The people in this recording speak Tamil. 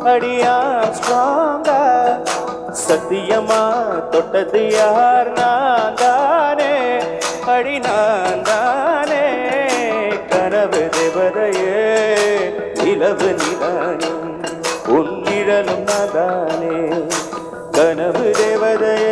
அடியா ஸ்ட்ராங்கா சத்தியமா தொட்டது யார் நான் தானே அடி நான் தானே கனவு தேவதையே நிலவு நிதானே உன் நிழலும் நாதானே கனவு தேவதையே